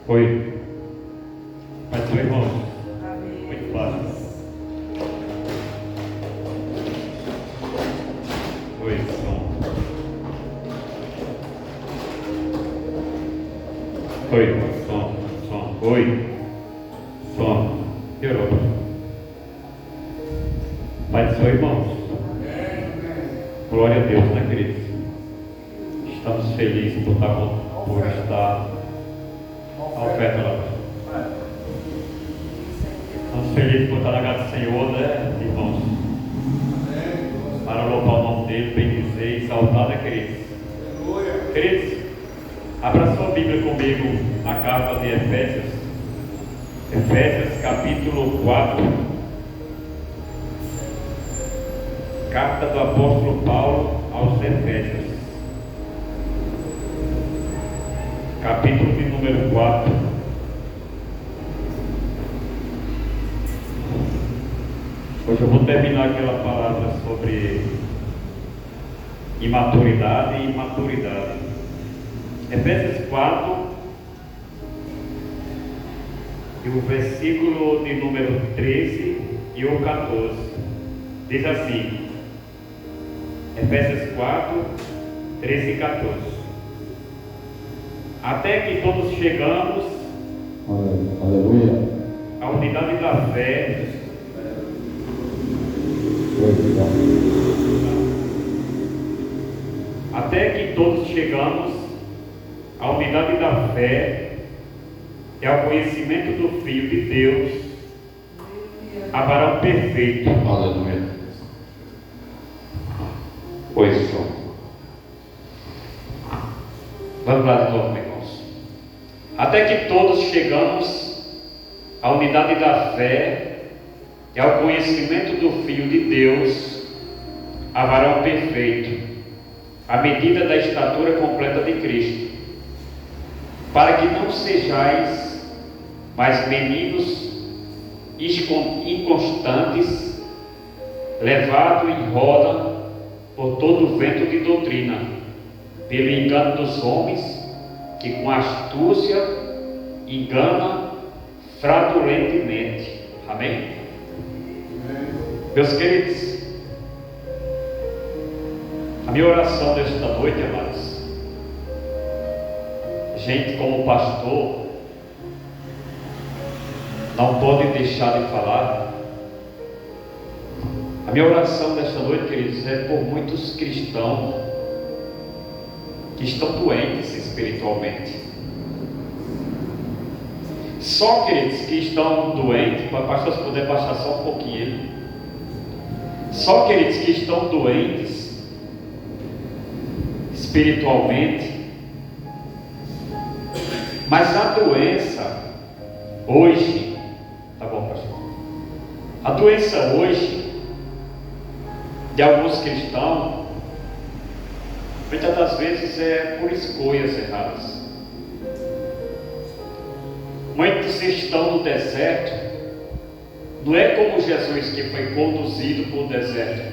Oi. Pai do Senhor, irmãos. Muito fácil. Oi, som. Oi, som. Oi. Som. Piorou. Pai do Senhor, irmãos. Glória a Deus, né, queridos? Estamos felizes por estar a oferta lá. Estamos felizes por estar na casa do Senhor, né, irmãos? Para louvar o nome dele, bendizer e exaltar, né, queridos? Queridos, abra sua Bíblia comigo na carta de Efésios. Efésios capítulo 4. Carta do apóstolo Paulo aos Efésios. Capítulo de número 4. Hoje eu vou terminar aquela palavra sobre imaturidade e maturidade. Efésios 4 e o versículo de número 13 e o 14 diz assim. Efésios 4, 13 e 14. Até que todos chegamos Aleluia. à unidade da fé. Até que todos chegamos à unidade da fé e ao conhecimento do Filho de Deus, a varão perfeito. Aleluia. Pois são. Vamos lá de novo, irmãos. Até que todos chegamos à unidade da fé e ao conhecimento do Filho de Deus, a varão perfeito, à medida da estatura completa de Cristo, para que não sejais mais meninos inconstantes, levados em roda por todo o vento de doutrina, pelo engano dos homens, que com astúcia engana fraudulentemente. Amém? Meus queridos, a minha oração desta noite, amados, gente como pastor não pode deixar de falar. A minha oração desta noite, queridos, é por muitos cristãos que estão doentes espiritualmente. Só, queridos, que estão doentes, para o pastor se puder baixar só um pouquinho. Só, queridos, que estão doentes espiritualmente. Mas a doença hoje, tá bom, pastor? A doença hoje de alguns cristãos, muitas das vezes é por escolhas erradas. Muitos estão no deserto, não é como Jesus que foi conduzido para o deserto,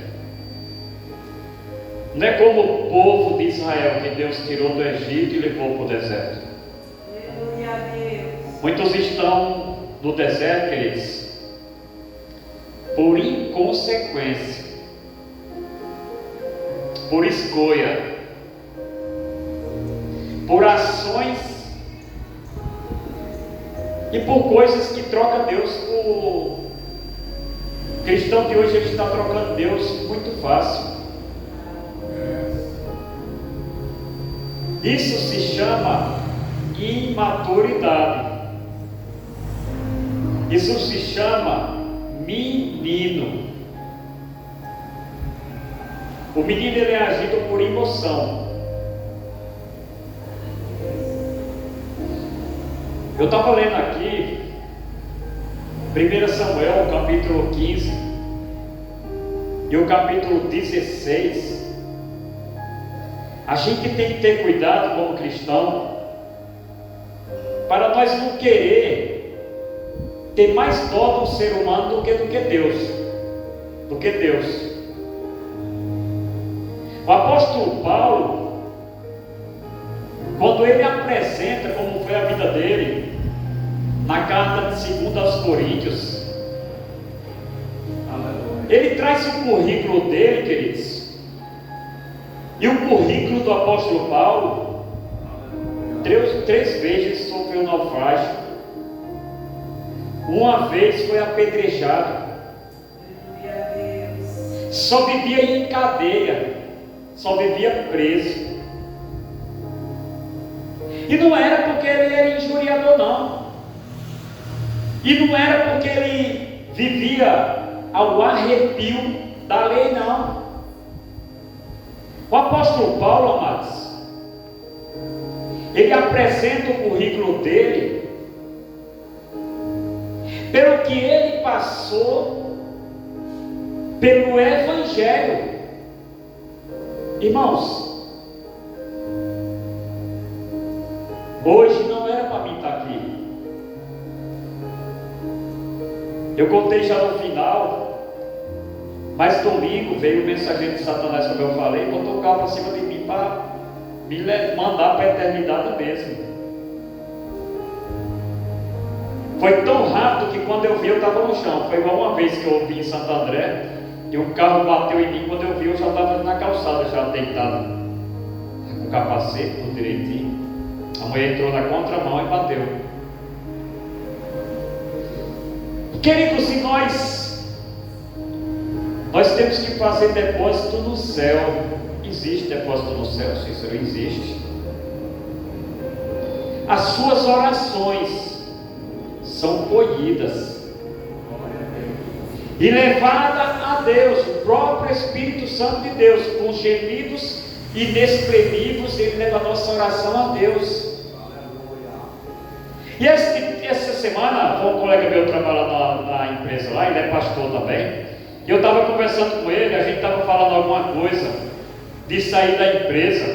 não é como o povo de Israel que Deus tirou do Egito e levou para o deserto. Muitos estão no deserto, queridos, por inconsequência, por escolha, por ações e por coisas que troca Deus por... O cristão de hoje, ele está trocando Deus muito fácil. Isso se chama imaturidade. Isso se chama menino. O menino, ele é agido por emoção. Eu estava lendo aqui 1 Samuel, capítulo 15 e o capítulo 16. A gente tem que ter cuidado como cristão, para nós não querer ter mais dó do ser humano do que Deus. O apóstolo Paulo, quando ele apresenta como foi a vida dele, na carta de 2 aos Coríntios, ele traz o currículo dele, queridos, e o currículo do apóstolo Paulo. 3 vezes sofreu naufrágio, uma vez foi apedrejado, só vivia em cadeia, só vivia preso. E não era porque ele era injuriador, não. E não era porque ele vivia ao arrepio da lei, não. O apóstolo Paulo, amados, ele apresenta o currículo dele pelo que ele passou pelo Evangelho. Irmãos, hoje não era para mim estar aqui. Eu contei já no final, mas domingo veio o mensageiro de Satanás, como eu falei, e botou o carro para cima de mim para me mandar para a eternidade mesmo. Foi tão rápido que quando eu vi eu estava no chão. Foi igual uma vez que eu vim em Santo André e o carro bateu em mim. Quando eu vi eu já estava na calçada, já deitado, com o capacete tudo direitinho. A mulher entrou na contramão e bateu. Queridos, se nós temos que fazer depósito no céu. Existe depósito no céu, Cícero? Existe. As suas orações são colhidas e levadas a Deus. O próprio Espírito Santo de Deus, com gemidos inexprimíveis, ele leva a nossa oração a Deus. E essa semana, um colega meu trabalha na empresa lá, ele é pastor também, e eu estava conversando com ele, a gente estava falando alguma coisa de sair da empresa,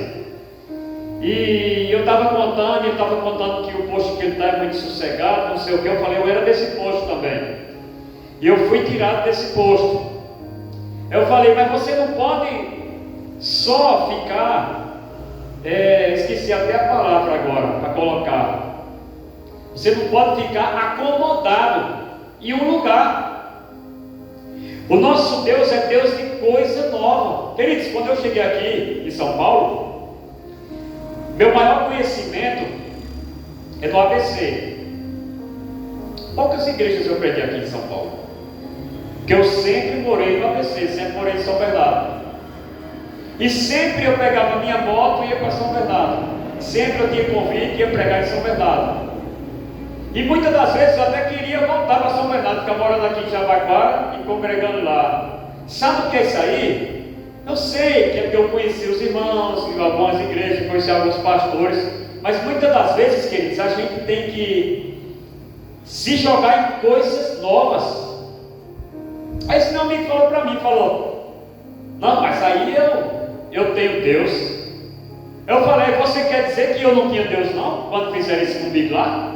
e eu estava contando, ele estava contando que o posto que ele está é muito sossegado, não sei o que. Eu falei, eu era desse posto também, e eu fui tirado desse posto. Eu falei, mas você não pode só ficar, esqueci até a palavra agora para colocar. Você não pode ficar acomodado em um lugar. O nosso Deus é Deus de coisa nova. Queridos, quando eu cheguei aqui em São Paulo, meu maior conhecimento é do ABC. Poucas igrejas eu perdi aqui em São Paulo, porque eu sempre morei no ABC, sempre morei em São Bernardo. E sempre eu pegava minha moto e ia para São Bernardo. Sempre eu tinha convite e ia pregar em São Bernardo. E muitas das vezes eu até queria voltar para São Bernardo, ficar morando aqui em Jabaquara e congregando lá. Sabe o que é isso aí? Eu sei que é porque eu conheci os irmãos, em algumas igrejas, conheci alguns pastores, mas muitas das vezes, queridos, a gente tem que se jogar em coisas novas. Aí esse meu amigo falou para mim, não, mas aí eu tenho Deus. Eu falei, você quer dizer que eu não tinha Deus não, quando fizeram isso comigo lá?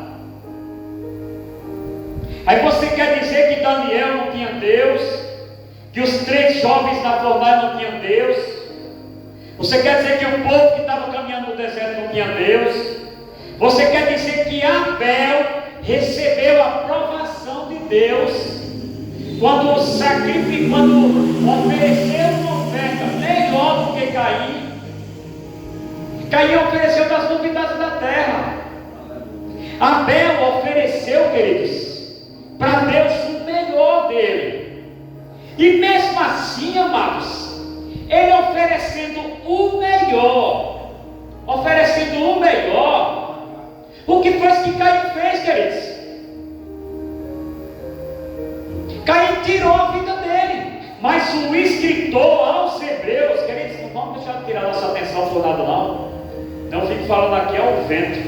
Aí você quer dizer que Daniel não tinha Deus, que os 3 jovens na fornalha não tinham Deus? Você quer dizer que o povo que estava caminhando no deserto não tinha Deus? Você quer dizer que Abel recebeu a aprovação de Deus quando sacrificou, quando ofereceu uma oferta melhor do que Caim? Caim ofereceu das novidades da terra. Abel ofereceu, queridos, para Deus o melhor dele. E mesmo assim, amados, ele oferecendo o melhor, o que foi que Caim fez, queridos? Caim tirou a vida dele. Mas o escritor aos Hebreus, queridos, não vamos deixar de tirar nossa atenção por nada não. Não fico falando aqui ao vento.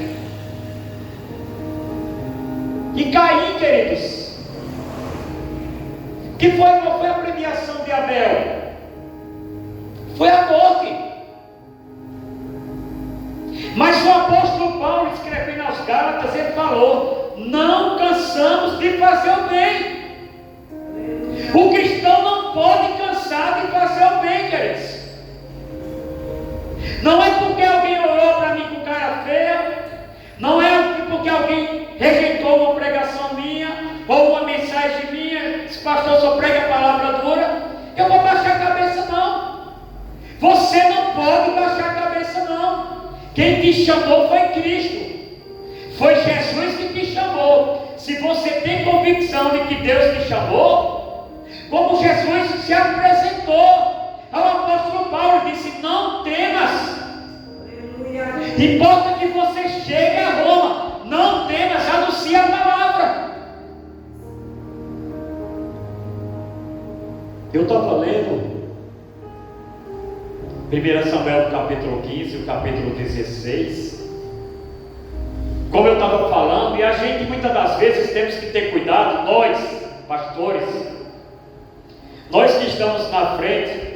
E Caim, queridos, qual foi a premiação de Abel? Foi a morte. Mas o apóstolo Paulo, escrevendo aos Gálatas, ele falou: não cansamos de fazer o bem. O cristão não pode cansar de fazer o bem, queridos. Não é porque alguém olhou para mim com cara feia rejeitou uma pregação minha, ou uma mensagem minha, se pastor só prega a palavra dura, eu vou baixar a cabeça não. Você não pode baixar a cabeça não. Quem te chamou foi Cristo. Foi Jesus que te chamou. Se você tem convicção de que Deus te chamou, como Jesus se apresentou ao apóstolo Paulo, disse: não temas. Importa que você chegue a Roma, não temas, anuncie a palavra. Eu estava lendo 1 Samuel capítulo 15, o capítulo 16. Como eu estava falando, e a gente muitas das vezes temos que ter cuidado, nós, pastores, nós que estamos na frente.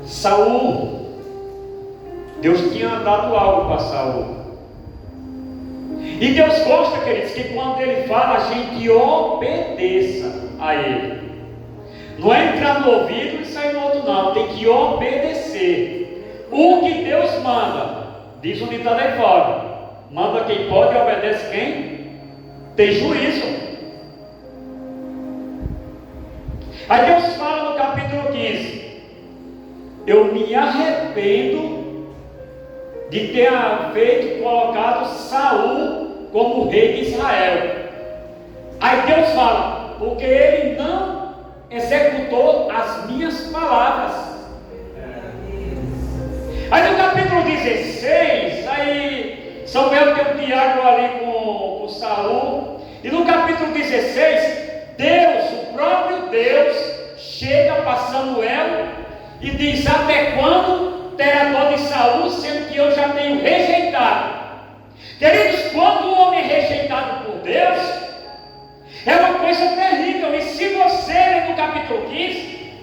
Saul, Deus tinha dado algo para Saul. E Deus gosta, queridos, que quando Ele fala, a gente obedeça a Ele. Não é entrar no ouvido e sair no outro, não. Tem que obedecer. O que Deus manda, diz o ditado aí fora: manda quem pode e obedece quem tem juízo. Aí Deus fala no capítulo 15: eu me arrependo de ter colocado Saul como rei de Israel. Aí Deus fala: porque ele não executou as minhas palavras. Aí no capítulo 16, aí Samuel tem um diálogo ali com Saul. E no capítulo 16, Deus, o próprio Deus, chega para Samuel e diz: até quando terá dó de Saul, sendo que eu já tenho rejeitado? Queridos, quando o homem é rejeitado por Deus, é uma coisa terrível. E se você ler no capítulo 15,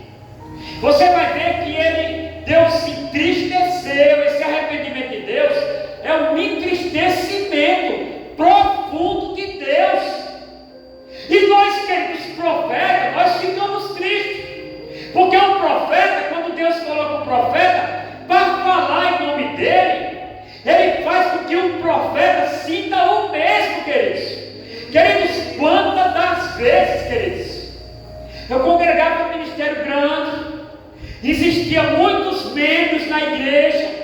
você vai ver que Deus se entristeceu. Esse arrependimento de Deus é um entristecimento profundo de Deus. E nós, queridos profetas, nós ficamos tristes, porque o profeta, quando Deus coloca o profeta para falar em nome dele, ele faz com que o profeta sinta o mesmo, queridos. Queridos, quantas das vezes, queridos, eu congregava no ministério grande, existia muitos membros na igreja.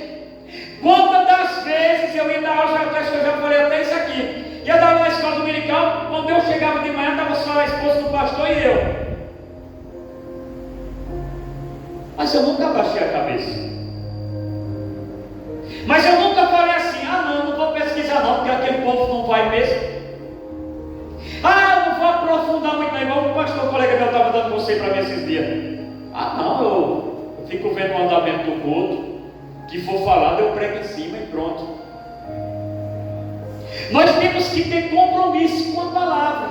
Quantas das vezes eu ia dar aula, acho que eu já falei até isso aqui, ia dar aula na escola dominical, quando eu chegava de manhã, estava só a esposa do pastor e eu. Mas eu nunca baixei a cabeça. Mas eu nunca falei assim: não vou pesquisar não, porque aquele povo não vai mesmo. Eu não vou aprofundar muito não, igual o pastor, colega meu estava dando conselho para mim esses dias. Eu fico vendo o andamento do culto, que for falado eu prego em cima e pronto. Nós temos que ter compromisso com a palavra.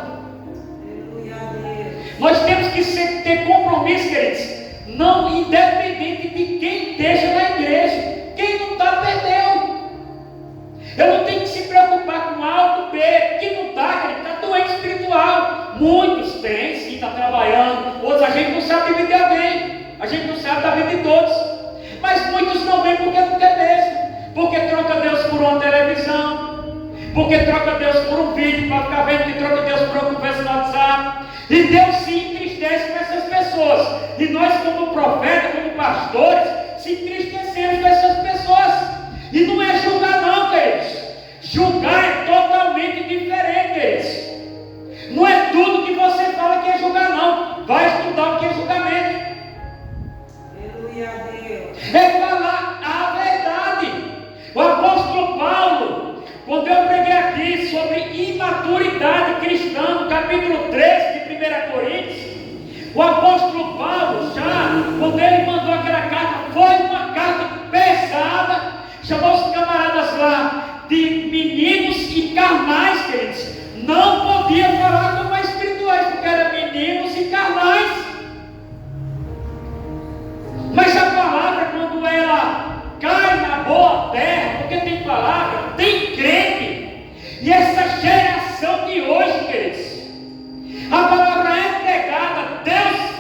Nós temos que ter compromisso, queridos, não independente de quem esteja na igreja. Quem não está, perdeu. Eu não tenho que se preocupar com A ou B. Quem não está, ele está doente espiritual. Muitos têm, sim, está trabalhando. Outros a gente não sabe dividir alguém. A gente não sabe da vida de todos. Mas muitos não vêm porque não quer mesmo. Porque troca Deus por uma televisão. Porque troca Deus por um vídeo para ficar vendo, que troca Deus por uma conversa no WhatsApp. E Deus se entristece com essas pessoas. E nós, como profetas, como pastores, se entristecemos com essas pessoas. E não é julgar não, queridos. Julgar é totalmente diferente, queridos. Não é tudo que você fala que é julgar não. Vai estudar o que é julgamento. Aleluia a Deus. É falar a verdade. O apóstolo Paulo, quando eu preguei aqui sobre imaturidade cristã, no capítulo 13 de 1 Coríntios, o apóstolo Paulo, quando ele mandou aquela carta, foi uma carta pesada, chamou os camaradas lá de meninos e carnais, queridos. Não podia falar como espirituais, porque eram meninos e carnais. Mas a palavra, quando ela cai na boa terra, porque tem palavra, tem crente. E essa geração de hoje, queridos, a palavra é pregada, Deus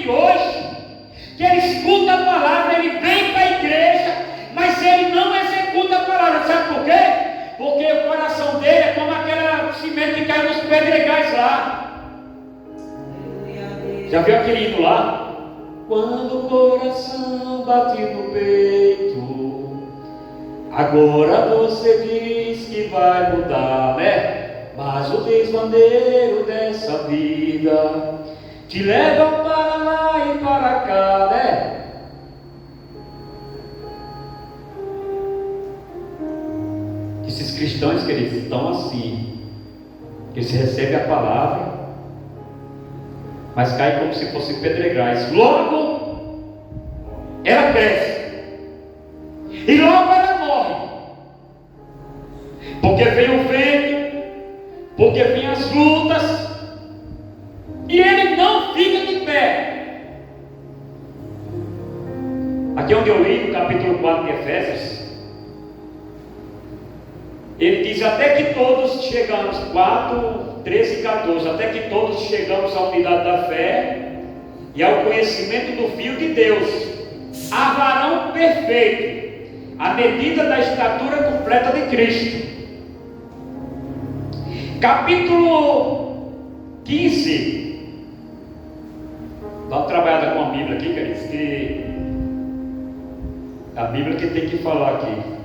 crente hoje, que ele escuta a palavra, ele vem para a igreja, mas ele não executa a palavra. Sabe por quê? Porque o coração dele é como aquela cimento que cai nos pedregais lá. Já viu aquele hino lá? Quando o coração bate no peito, agora você diz que vai mudar, né? Mas o desbandeiro dessa vida te leva para lá e para cá, né? Esses cristãos, queridos, estão assim. Eles recebem a palavra, mas caem como se fossem pedregais. Logo, ela cresce. E logo ela morre. Porque vem o vento, porque vem as lutas, e ele não fica de pé. Aqui onde eu li, no capítulo 4 de Efésios, ele diz: até que todos chegamos, 4, 13 e 14, até que todos chegamos à unidade da fé e ao conhecimento do Filho de Deus, a varão perfeito, à medida da estatura completa de Cristo. Capítulo 15. Dá uma trabalhada com a Bíblia aqui, queridos, que a Bíblia que tem que falar aqui.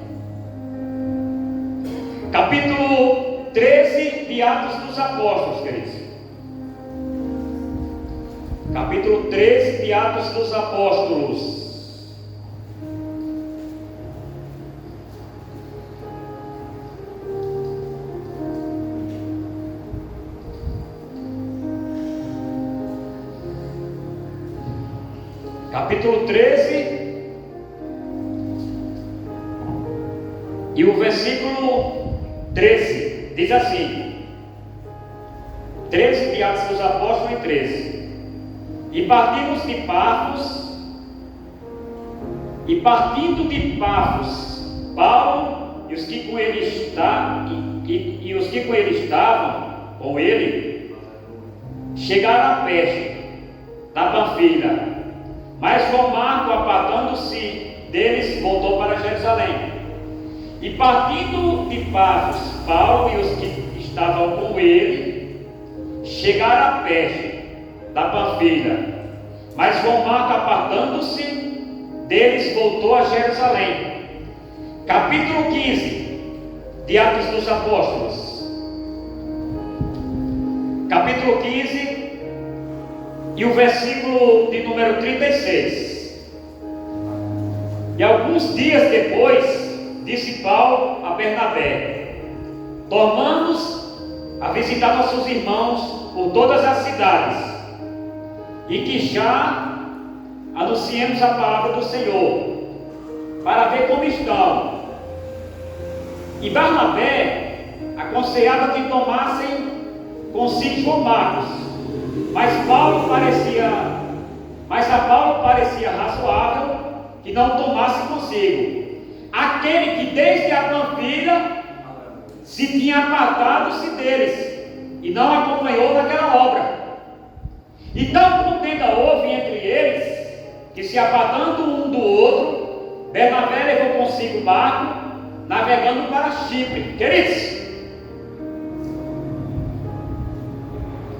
Capítulo 13 de Atos dos Apóstolos, queridos. Capítulo 13 de Atos dos Apóstolos. Capítulo 13 e o versículo 13 diz assim: 13 de Atos dos Apóstolos e 13. E partimos de Pafos, e partindo de Pafos, Paulo e os que com ele estavam com ele, chegaram a Perge da Panfilha. Mas João Marco, apartando-se deles, voltou para Jerusalém. E partindo de Pafos, Paulo e os que estavam com ele chegaram a Perge da Panfilha. Mas João Marco, apartando-se deles, voltou a Jerusalém. Capítulo 15 de Atos dos Apóstolos. Capítulo 15 e o versículo de número 36. E alguns dias depois, disse Paulo a Bernabé: tornamos a visitar nossos irmãos por todas as cidades, e que já anunciemos a palavra do Senhor, para ver como estão. E Barnabé aconselhava que tomassem consigo João Marcos. Mas a Paulo parecia razoável que não tomasse consigo aquele que desde a Panfilha se tinha apartado-se deles e não acompanhou naquela obra. Então contenda houve entre eles, que se apartando um do outro, Bernabé levou consigo Marco, navegando para Chipre. Queridos,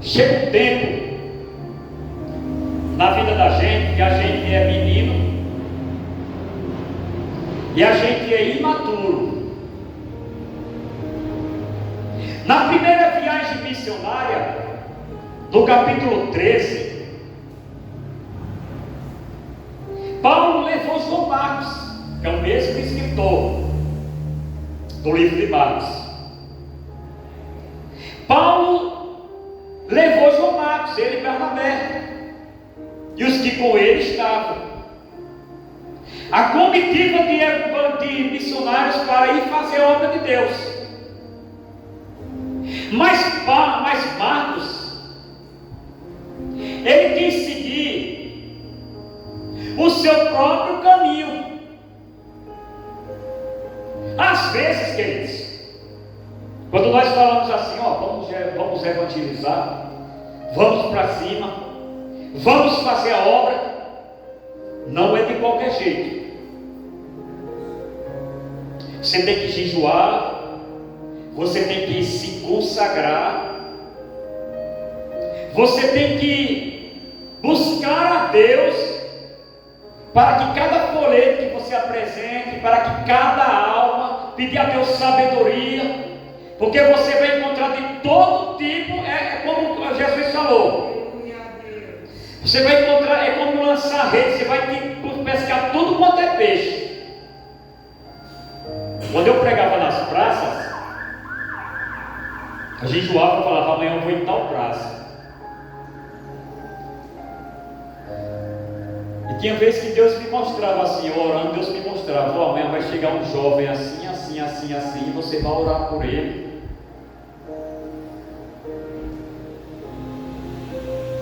chega um tempo na vida da gente que a gente é menino e a gente é imaturo. Na primeira viagem missionária, no capítulo 13, Paulo levou João Marcos, que é o mesmo escritor do livro de Marcos. Paulo levou João Marcos, ele e Bernabé, e os que com ele estavam. A comitiva de missionários para ir fazer a obra de Deus. Mas Marcos, ele quis seguir o seu próprio caminho. Às vezes, queridos, quando nós falamos assim, vamos evangelizar, vamos para cima, Vamos fazer a obra. Não é de qualquer jeito. Você tem que jejuar. Você tem que se consagrar. Você tem que buscar a Deus, para que cada folheto que você apresente, para que cada alma, pedir a Deus sabedoria, porque você vai encontrar de todo tipo, como Jesus falou. Você vai encontrar, é como lançar rede, você vai pescar tudo quanto é peixe. Quando eu pregava nas praças, a gente jejuava e falava, amanhã eu vou em tal praça. E tinha vezes que Deus me mostrava assim, eu orando, Deus me mostrava, amanhã vai chegar um jovem assim, assim, assim, assim, e você vai orar por ele.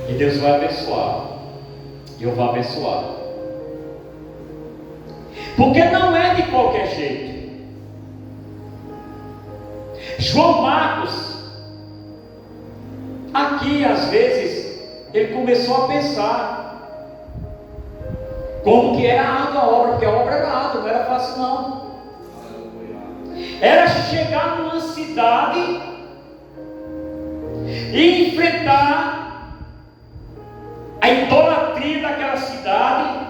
E Deus vai abençoar. E eu vou abençoar. Porque não é de qualquer jeito. João Marcos, aqui às vezes, ele começou a pensar como que era árdua a obra, porque a obra era árdua, não era fácil não. Era chegar numa cidade e enfrentar a idolatria daquela cidade.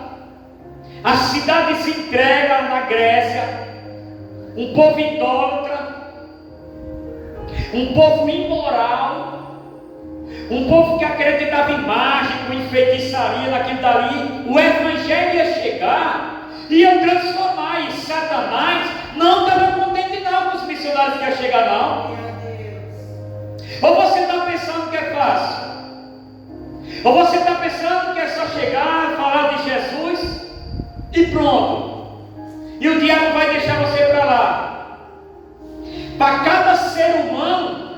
A cidade se entrega na Grécia, um povo idólatra, um povo imoral, um povo que acreditava em mágica, em feitiçaria, naquilo dali. O evangelho ia chegar, ia transformar, e Satanás não estava contente não com os missionários que iam chegar não. Ou você está pensando que é fácil? Ou você está pensando que é só chegar, falar de Jesus e pronto, e o diabo vai deixar você para lá? Para cada ser humano,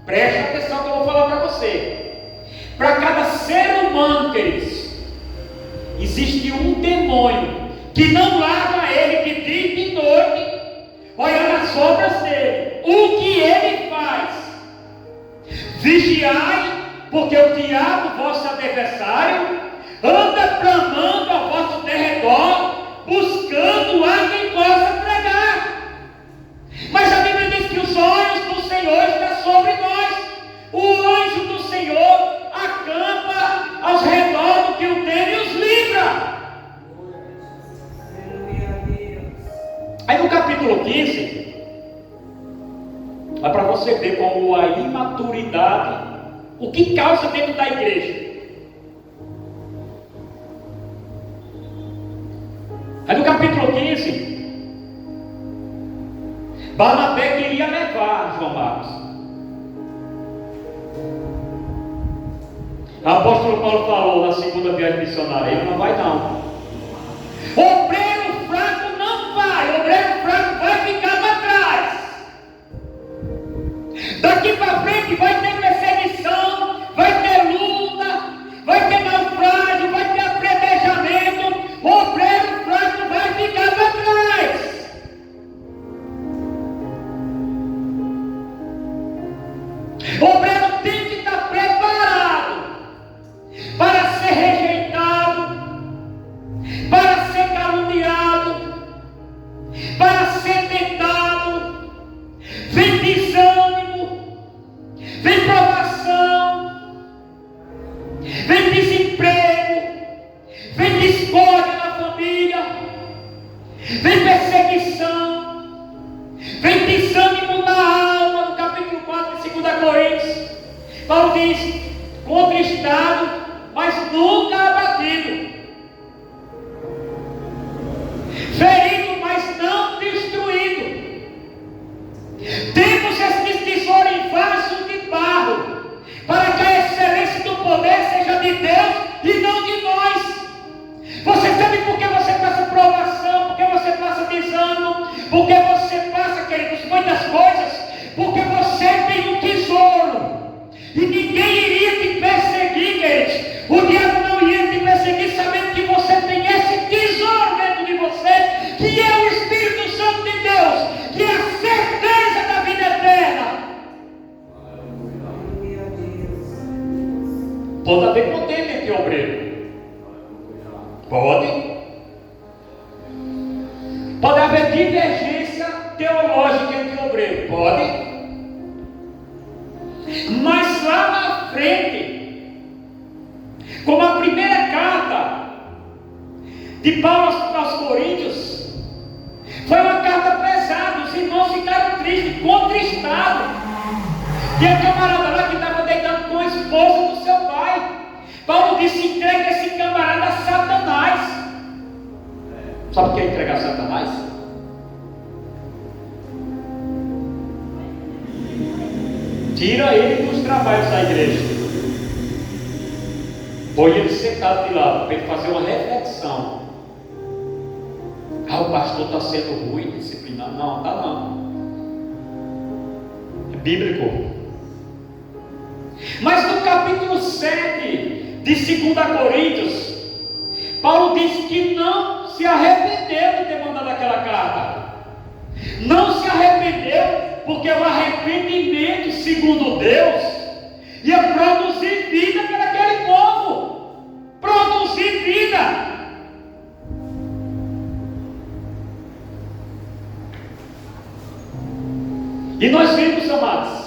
preste atenção que eu vou falar para você. Para cada ser humano, queridos, existe um demônio que não larga ele de dia e de noite, olhando as obras dele. O que ele faz? Vigiai, porque o diabo, vosso adversário, anda bramando ao vosso derredor, buscando a quem possa pregar. Mas a Bíblia diz que os olhos do Senhor estão sobre nós. O anjo do Senhor acampa aos redor do que o tem e os livra. Aí no capítulo 15, é para você ver como a imaturidade, o que causa dentro da igreja. Aí no capítulo 15, Barnabé queria levar João Marcos. O apóstolo Paulo falou na segunda viagem missionária, ele não vai não. Obreiro fraco não vai, obreiro fraco vai ficar para trás. Daqui para frente vai ter perseguição, vai ter luta, vai ter naufrágio, vai ter apredejamento. O obreiro fraco vai ficar para trás. O obreiro tem que estar preparado para ser rejeitado, para ser caluniado, para ser tentado. Vem desânimo, vem provação, vem desemprego, vem discórdia na família, vem perseguição, vem desânimo na alma. No capítulo 4 de 2 Coríntios, Paulo diz: contristado, mas nunca abatido, ferido, mas não destruído. Temos esse tesouro em vaso de barro, para que a excelência do poder seja de Deus e não de nós. Você sabe por que você passa provação, por que você passa desânimo, por que você passa, queridos, muitas coisas? Porque você tem um tesouro. E ninguém iria te perseguir, queridos. O diabo não ia te perseguir, sabendo que você tem esse tesouro dentro de você, que é o Espírito Santo de Deus, que é a certeza da vida eterna. Pode haver contenda entre obreiros. de Paulo aos Coríntios foi uma carta pesada. Os irmãos ficaram tristes, contristados. Tinha um camarada lá que estava deitando com a esposa do seu pai. Paulo disse: entrega esse camarada a Satanás. Sabe o que é entregar a Satanás? Tira ele dos trabalhos da igreja. Põe ele sentado de lado para ele fazer uma reflexão. O pastor está sendo ruim, disciplinado. Não, está não. É bíblico. Mas no capítulo 7 de 2 Coríntios, Paulo disse que não se arrependeu de ter mandado aquela carta. Não se arrependeu, porque o arrependimento, segundo Deus, ia produzir vida para aquele povo. Produzir vida. E nós vimos, amados,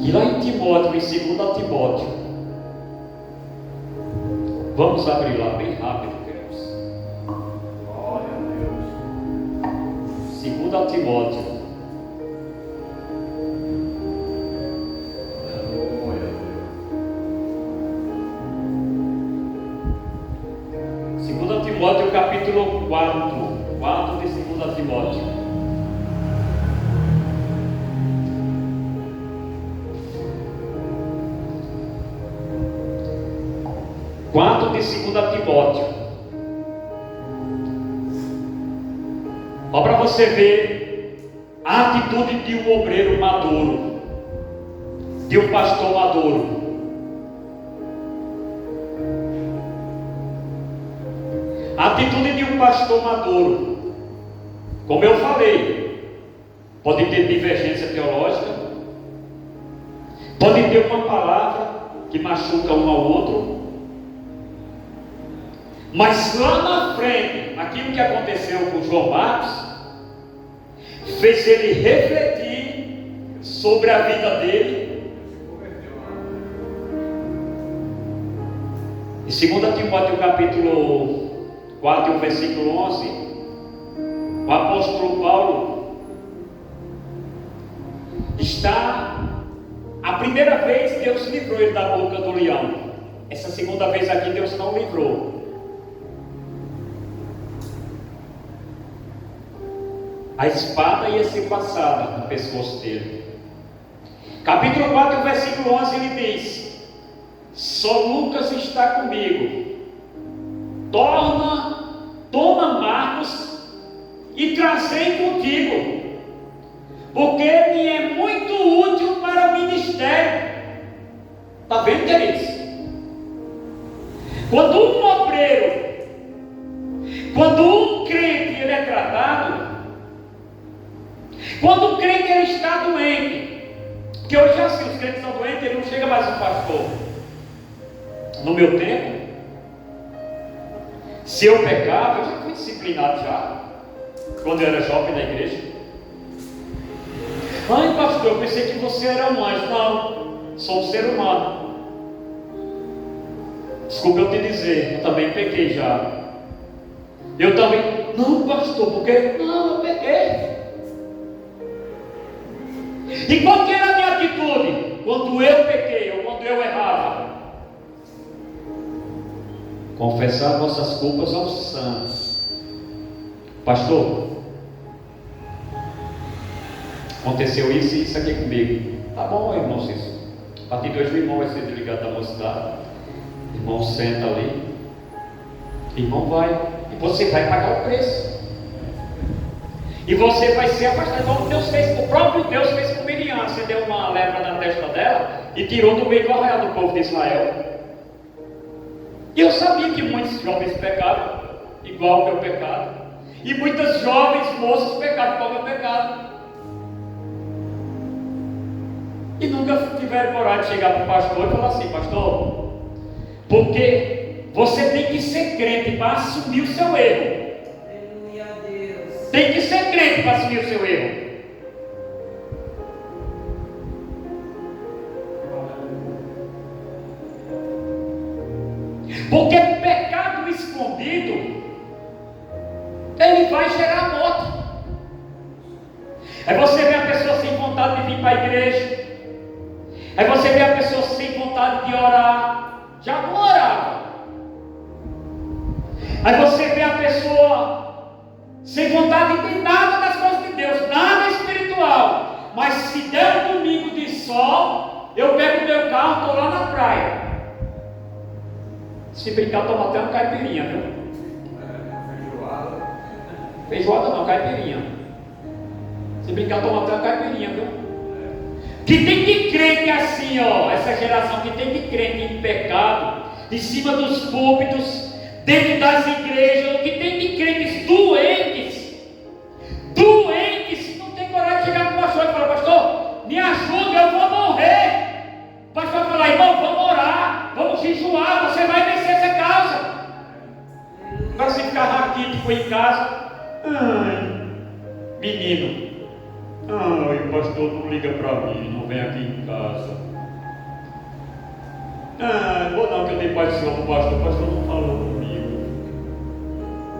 que lá em Timóteo, em 2 Timóteo, vamos abrir lá bem rápido, queridos. Glória a Deus. 2 Timóteo. Timóteo, capítulo 4 de 2 Timóteo. Quatro de 2 Timóteo. Só para você ver a atitude de um obreiro maduro, de um pastor maduro. A atitude de um pastor maduro, como eu falei, pode ter divergência teológica, pode ter uma palavra que machuca um ao outro, mas lá na frente, aquilo que aconteceu com João Marcos, fez ele refletir sobre a vida dele. Em 2 Timóteo, capítulo 4, versículo 11, o apóstolo Paulo está, a primeira vez Deus livrou ele da boca do leão. Essa segunda vez aqui Deus não livrou. A espada ia ser passada no pescoço dele. Capítulo 4, versículo 11, ele diz: só Lucas está comigo. Toma Marcos e trazei contigo, porque me é muito útil para o ministério. Está vendo, queridos? Quando um obreiro, quando um crente ele é tratado, quando o crente ele está doente, porque hoje é assim, os crentes estão doentes, ele não chega mais um pastor. No meu tempo, se eu pecava, eu já fui disciplinado já, quando eu era jovem na igreja. Ai, pastor, eu pensei que você era um anjo. Não, sou um ser humano. Desculpa eu te dizer, eu também pequei já. Eu também, não, pastor, porque não, eu pequei. E qual que era a minha atitude quando eu pequei ou quando eu errava? Confessar vossas culpas aos santos. Pastor, aconteceu isso e isso aqui comigo. Tá bom, irmão Cícero. A partir de hoje o irmão vai ser delegado da mocidade. O irmão senta ali. O irmão vai. E você vai pagar o preço. E você vai ser afastado. Como Deus fez, o próprio Deus fez com Miriam. Acendeu uma lepra na testa dela e tirou do meio do arraial do povo de Israel. E eu sabia que muitos jovens pecaram, igual ao meu pecado. E muitas jovens moças pecaram igual ao meu pecado. E nunca tiveram coragem de chegar para o pastor e falar assim: pastor, porque você tem que ser crente para assumir o seu erro. Tem que ser crente para assumir o seu erro. Porque pecado escondido, ele vai gerar morte. Aí você vê a pessoa sem vontade de vir para a igreja. Aí você vê a pessoa sem vontade de orar. Já não orava. Aí você vê a pessoa sem vontade de nada das coisas de Deus, nada espiritual. Mas se der um domingo de sol, eu pego o meu carro, estou lá na praia. Se brincar, toma até uma caipirinha, viu? Feijoada não, caipirinha. Se brincar, toma até uma caipirinha, viu? Que tem de crente assim, ó. Essa geração que tem de crente em pecado, em cima dos púlpitos, dentro das igrejas, que tem de crentes doentes, não tem coragem de chegar para o pastor e falar: pastor, me ajuda, eu vou morrer. O pastor fala: irmão, vamos orar, vamos jejuar, você vai vencer essa causa. Agora você ficar raquítico em casa. Ai, menino, ai, o pastor não liga para mim, não vem aqui em casa. Vou não, que eu dei paz do Senhor para o pastor não falou comigo.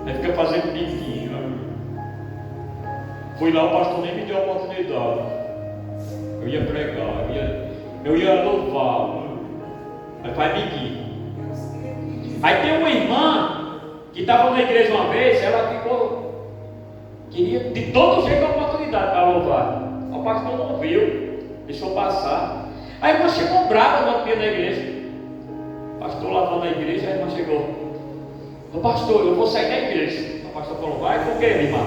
Aí fica fazendo biquinho. Fui lá, o pastor nem me deu a oportunidade. Eu ia pregar, eu ia louvar. Aí faz biquinho. Aí tem uma irmã que estava na igreja uma vez, ela queria de todo jeito a oportunidade para louvar. O pastor não viu, deixou passar. A irmã chegou brava no outro dia da igreja. O pastor lavando a igreja, a irmã chegou: ô pastor, eu vou sair da igreja. O pastor falou: vai, por quê, irmã?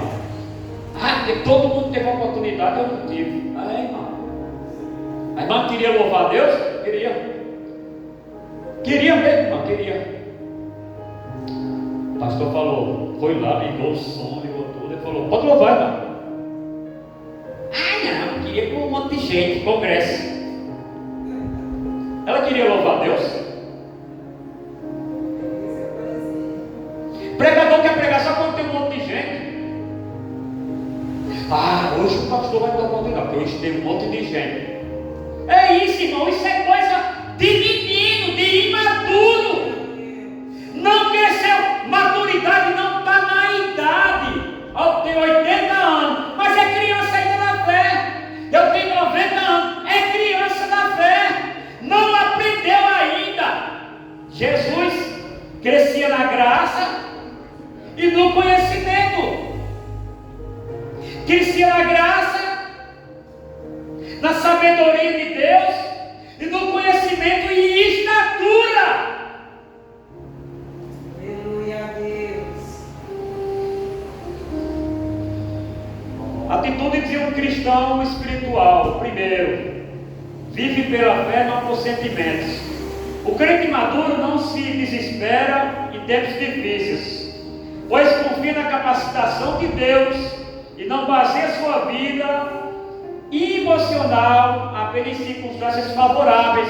Porque todo mundo teve a oportunidade, eu não tive. Irmã. A irmã queria louvar a Deus? Queria mesmo, irmã, queria. O pastor falou, foi lá, ligou o som, ligou tudo, ele falou: pode louvar, irmão. Não, queria com um monte de gente, congresso. Ela queria louvar a Deus. Pregador quer pregar só quando tem um monte de gente. Hoje o pastor vai dar oportunidade, porque hoje tem um monte de gente. É isso, irmão, isso é coisa de menino, de imaturo. Não cresceu, maturidade não está na idade. Eu tenho 80 anos, mas é criança ainda na fé. Eu tenho 90 anos, é criança na fé. Não aprendeu ainda. Jesus crescia na graça e no conhecimento. Crescia na graça, na sabedoria de Deus e no conhecimento e estatura. Aleluia a Deus. Atitude de um cristão espiritual. Primeiro, vive pela fé, não por sentimentos. O crente maduro não se desespera em tempos difíceis, pois confia na capacitação de Deus e não baseia sua vida emocional apenas em circunstâncias favoráveis.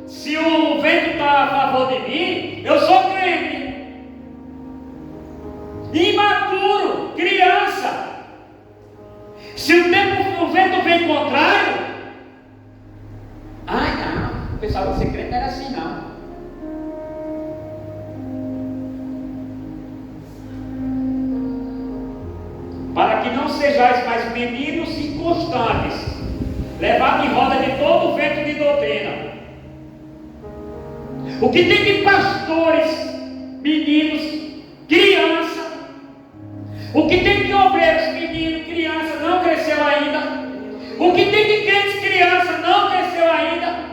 Se o vento está a favor de mim, eu sou crente. Imaturo, criança. Se o vento vem contrário, não, o pessoal de ser crente era assim não. Para que não sejais mais meninos inconstantes, levados em roda de todo o vento de doutrina. O que tem de pastores, meninos, criança, o que tem de obreiros, menino, criança, não cresceu ainda. O que tem de crentes, criança, não cresceu ainda.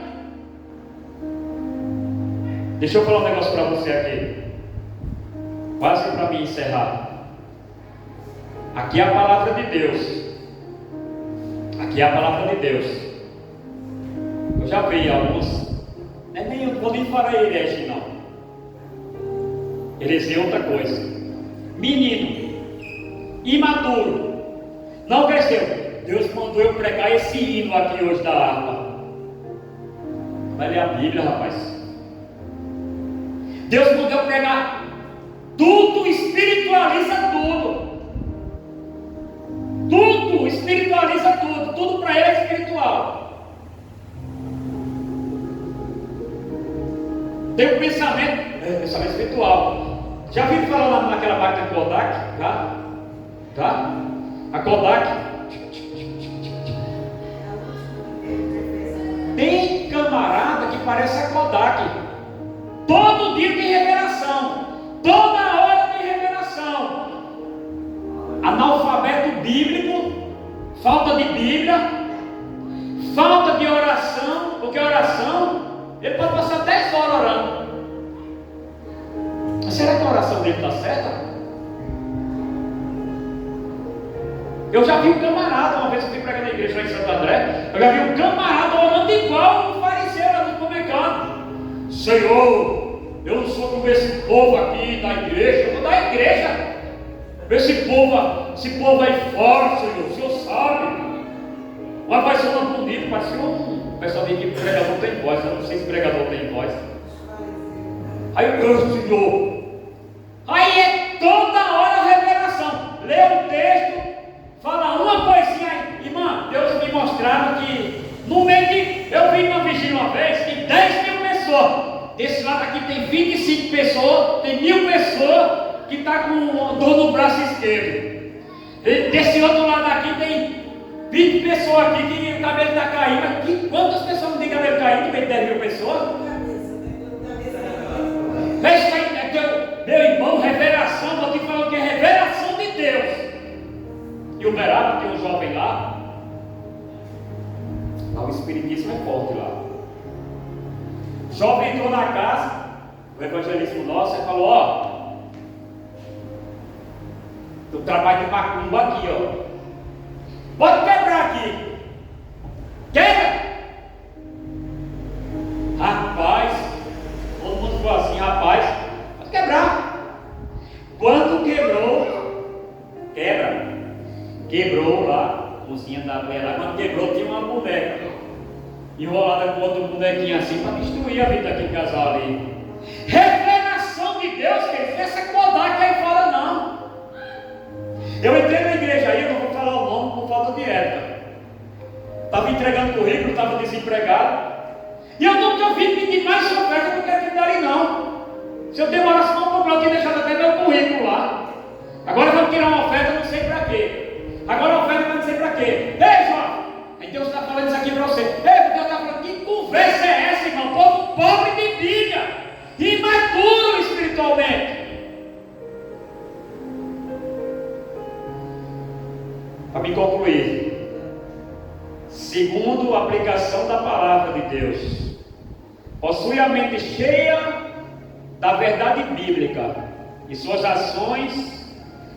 Deixa eu falar um negócio para você aqui, quase para mim encerrar. Aqui é a palavra de Deus. Aqui é a palavra de Deus. Eu já vi alguns. Eu vou nem falar herege, não. Heresia é outra coisa. Menino, imaturo, não cresceu. Deus mandou eu pregar esse hino aqui hoje da harpa. Vai ler a Bíblia, rapaz. Deus mandou eu pregar. Tudo espiritualiza tudo. Tudo espiritualiza tudo. Tudo para ele é espiritual. Tem um pensamento, pensamento espiritual. Já viram falar naquela máquina Kodak? Já? A Kodak. Tem camarada que parece a Kodak. Todo dia tem revelação. Toda hora tem revelação. Analfabeto bíblico, falta de Bíblia, falta de oração, porque a oração, ele pode passar 10 horas orando. Mas será que a oração dele está certa? Eu já vi um camarada, uma vez que eu fui pregar na igreja lá em Santo André, eu já vi um camarada orando igual um fariseu lá no supermercado. Senhor, eu não sou como esse povo aqui da igreja, eu vou da igreja. Esse povo aí fora, Senhor, o Senhor sabe. Mas vai ser uma bonita, parece um pessoal de equipe, pregador tem voz, eu não sei se pregador tem voz. Aí eu, Senhor, aí é toda hora a revelação. Lê um texto, fala uma coisinha aí. Irmã, Deus me mostrava que no meio de. Eu vi uma vigília uma vez, tem 10 mil pessoas. Desse lado aqui tem 25 pessoas, tem 1000 pessoas que está com dor no braço esquerdo. E desse outro lado aqui tem 20 pessoas aqui que o cabelo está caindo. Aqui, quantas pessoas não têm cabelo caindo? Tem 10 mil pessoas? Veja aí, meu irmão, revelação, vou te falar que é revelação de Deus. E o Beraba, tem um jovem lá, o espiritismo é forte lá. O jovem entrou na casa, o evangelismo nosso, e falou: ó, eu trabalho de macumba aqui, ó. Pode quebrar aqui. Quebra! Rapaz, todo mundo ficou assim, rapaz, pode quebrar. Quando quebrou lá, a cozinha da mulher lá, quando quebrou tinha uma boneca enrolada com outro bonequinho assim para destruir a vida daquele casal ali. Revelação de Deus, querido, essa Kodak aí fora não. Eu entrei na igreja aí, eu não vou falar o nome por falta de ética. Estava entregando currículo, estava desempregado. E eu nunca vi pedir mais oferta do que aquilo dali não. Se eu demorasse não problema, eu tinha deixado até meu currículo lá. Agora vamos tirar uma oferta, não sei para quê. Agora a oferta não sei para quê. Ei, João! Aí Deus está falando isso aqui para você. Ei, Deus está falando, que conversa é essa, irmão? Povo pobre de Bíblia, imaturo espiritualmente. Para me concluir, segundo a aplicação da palavra de Deus, possui a mente cheia da verdade bíblica e suas ações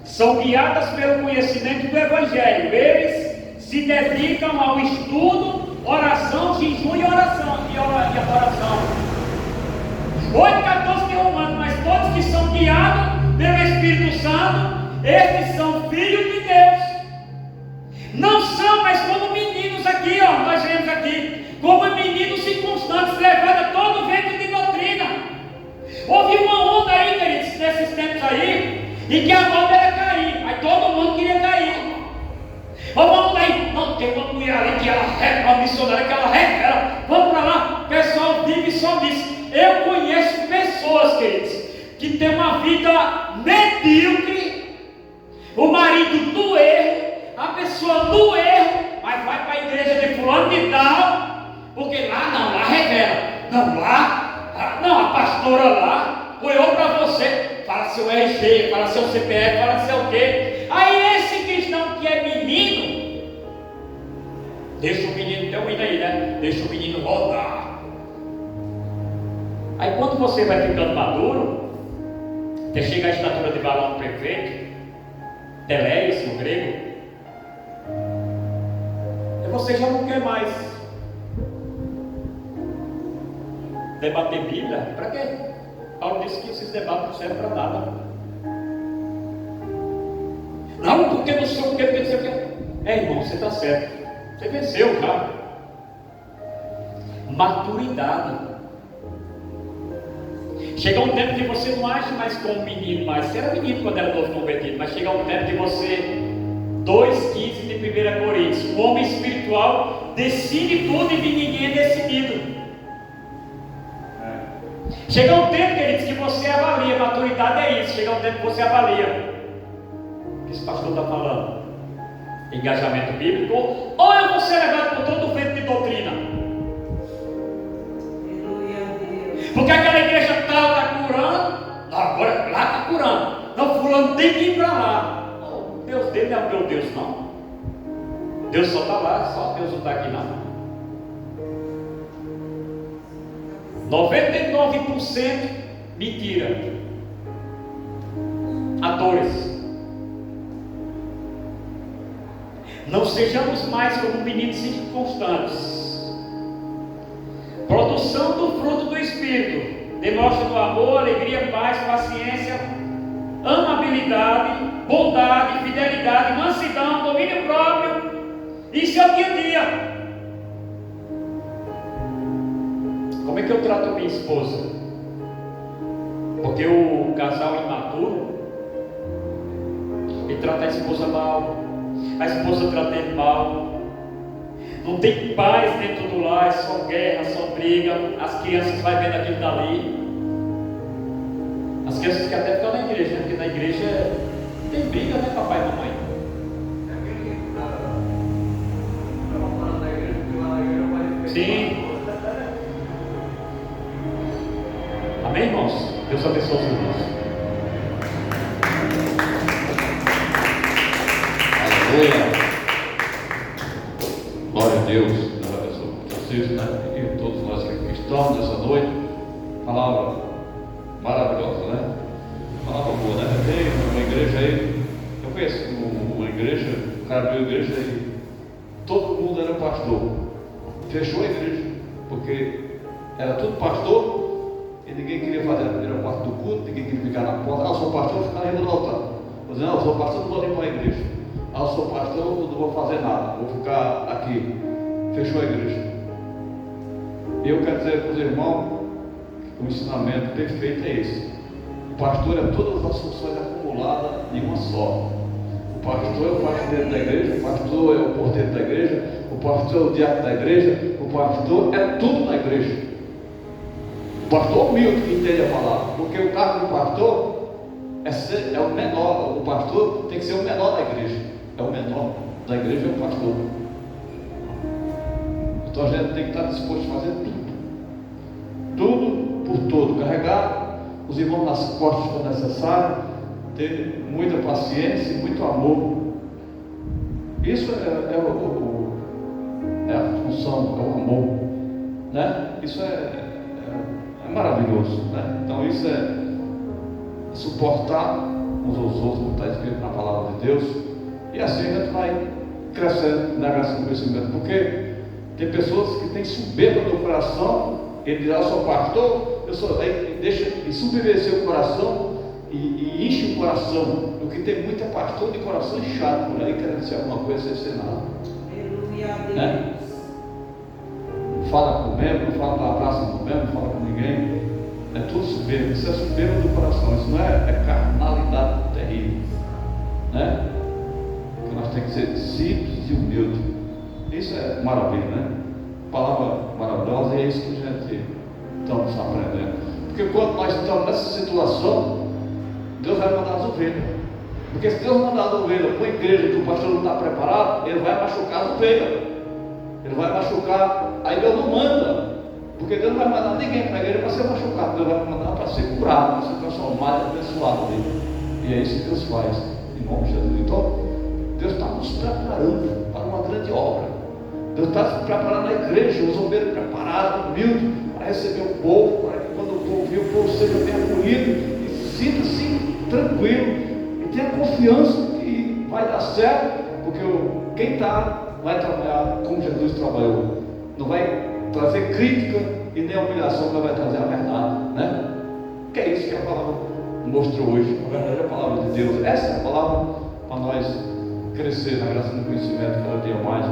são guiadas pelo conhecimento do Evangelho. Eles se dedicam ao estudo, oração, jejum e adoração. 8,14 de Romanos, mas todos que são guiados pelo Espírito Santo, estes são filhos de Deus. Não são mais como meninos aqui, ó, nós vemos aqui, como meninos inconstantes, levando a todo vento de doutrina. Houve uma onda aí, queridos, nesses tempos aí, e que a moda era cair, aí todo mundo queria cair. Vamos aí, não tem uma mulher ali que ela revela, uma missionária que ela revela, vamos para lá, o pessoal vive só nisso. Eu conheço pessoas, queridos, que tem uma vida medíocre, o marido no erro, a pessoa no erro, mas vai para a igreja de fulano de tal, porque lá revela, não, a pastora lá, olhou para você, fala seu RG, fala seu CPF, fala seu o quê, aí esse cristão que é menino, deixa o menino, tem um menino aí, né, deixa o menino rodar, aí quando você vai ficando maduro, até chegar à estatura de varão perfeito, teleios no grego, você já não quer mais debater Bíblia. Para quê? Paulo disse que esses debates não servem para nada. Não, porque não sei o que, porque não sei o que. Irmão, você está certo. Você venceu já. Maturidade. Chega um tempo que você não age mais como menino mais. Você era menino quando era novo convertido, mas chega um tempo que você 2,15 de 1 Coríntios. O homem espiritual decide tudo e ninguém é decidido. Chega um tempo, queridos, que você avalia. Maturidade é isso. Chega um tempo que você avalia. O que esse pastor está falando? Engajamento bíblico. Ou eu vou ser levado por todo o vento de doutrina. Aleluia a Deus. Porque aquela igreja tal está curando. Não, agora lá está curando. Não, fulano tem que ir para lá. O Deus dele não é o meu Deus, não. Deus só está lá, só Deus não está aqui, não. 99% mentira. Atores. Não sejamos mais como meninos inconstantes. Produção do fruto do Espírito. Demonstra do amor, alegria, paz, paciência, amabilidade, bondade, fidelidade, mansidão, domínio próprio. Isso é o dia a dia. Como é que eu trato a minha esposa? Porque o casal imaturo, ele trata a esposa mal, a esposa trata ele mal, não tem paz dentro do lar, é só guerra, só briga, as crianças vai vendo aquilo dali, as crianças que até ficam na igreja, né? Porque na igreja não tem briga, né, papai e mamãe? Sim. Amém, irmãos? Deus abençoe os irmãos. Aleluia. Glória a Deus. Deus abençoe vocês, né? E todos nós que estamos nessa noite. Palavra maravilhosa, né? Palavra boa, né? Tem uma igreja aí. Eu conheço uma igreja, o cara abriu a igreja aí. Todo mundo era pastor. Fechou a igreja, porque era tudo pastor. E ninguém queria fazer a primeira parte do culto, ninguém queria ficar na porta. Ah, eu sou pastor, vou ficar na do altar. Vou dizer, não, eu sou pastor, não vou limpar a igreja. Ah, eu sou pastor, não vou fazer nada, vou ficar aqui. Fechou a igreja. E eu quero dizer para os irmãos que o ensinamento perfeito é esse. O pastor é todas as funções acumuladas em uma só. O pastor é o faxineiro da igreja, o pastor é o porteiro da igreja, o pastor é o diácono da igreja, o pastor é tudo na igreja. O pastor humilde que entende a palavra, porque o cargo do pastor é o menor, o pastor tem que ser o menor da igreja, é o menor da igreja, é o pastor. Então a gente tem que estar disposto a fazer tudo por todo, carregar os irmãos nas costas quando necessário, ter muita paciência e muito amor. Isso é a função, é o amor, né? Isso é maravilhoso, né? Então isso é suportar uns aos outros, como está escrito na palavra de Deus, e assim a gente vai crescendo na graça do conhecimento, porque tem pessoas que têm soberba no coração, ele diz, eu sou pastor, aí deixa subverter o coração e enche o coração, o que tem muito é pastor de coração inchado por aí, querendo ser alguma coisa sem ser nada. Aleluia a Deus. Né? Fala com o membro, fala com abraço com o membro, fala com ninguém. É tudo soberbo, isso é soberbo do coração, isso não é carnalidade terrível, né? Porque nós temos que ser simples e humildes. Isso é maravilha, né? Palavra maravilhosa, e é isso que a gente estamos aprendendo. Porque quando nós estamos nessa situação, Deus vai mandar as ovelhas. Porque se Deus mandar as ovelhas para uma igreja que o pastor não está preparado, ele vai machucar as ovelhas. Ele vai machucar, aí Deus não manda, porque Deus não vai mandar ninguém para a igreja para ser machucado, Deus vai mandar para ser curado, para ser transformado e abençoado dele. E é isso que Deus faz, em nome de Jesus. Então, Deus está nos preparando para uma grande obra. Deus está se preparando a igreja, os obreiros preparados, humildes, para receber o povo, para que quando o povo vir, o povo seja bem acolhido e sinta-se tranquilo e tenha confiança que vai dar certo, porque quem está vai trabalhar como Jesus trabalhou, não vai trazer crítica e nem humilhação, mas vai trazer a verdade, né? Que é isso que a palavra mostrou hoje, a verdadeira palavra de Deus. Essa é a palavra para nós crescer na graça do conhecimento cada dia mais,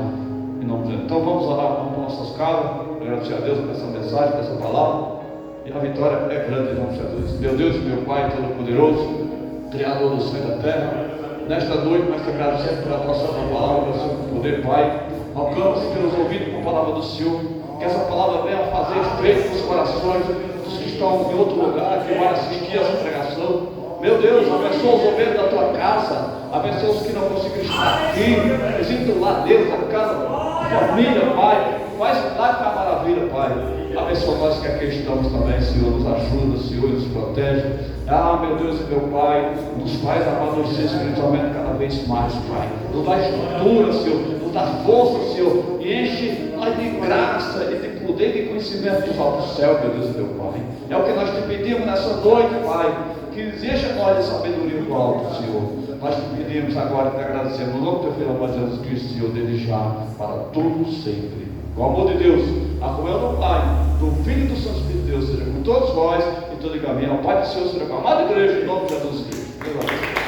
em nome de Jesus. Então vamos orar, vamos para nossas casas, agradecer a Deus por essa mensagem, por essa palavra, e a vitória é grande em nome de Jesus. Meu Deus, meu Pai Todo-Poderoso, Criador do céu e da terra, nesta noite nós te agradecemos pela tua palavra, pelo seu poder, Pai. Alcance pelos ouvidos com a palavra do Senhor, que essa palavra venha fazer efeito nos corações, os que estão em outro lugar, que vão assistir essa pregação. Meu Deus, abençoa os obreiros da tua casa, abençoa os que não conseguiram estar aqui, visita lá, Deus, a casa, a família, Pai, faz milagre para a maravilha, Pai. Abençoa nós que aqui estamos também, Senhor, nos ajuda, Senhor, e nos protege. Meu Deus e meu Pai, nos faz amadurecer espiritualmente cada vez mais, Pai. Nos dá estrutura, Senhor, nos dá força, Senhor, e enche nós de graça e de poder e de conhecimento do alto céu, meu Deus e meu Pai. É o que nós te pedimos nessa noite, Pai, que exija em nós a sabedoria do alto, Senhor. Nós te pedimos agora e te agradecemos, no nome do teu Filho amado Jesus Cristo, Senhor, desde já, para todo sempre. Com o amor de Deus, a comunhão do Pai, do Filho e do Santo Espírito de Deus, seja com todos vós e toda a caminho. O Pai do Senhor seja com a amada igreja, em nome de Jesus Cristo.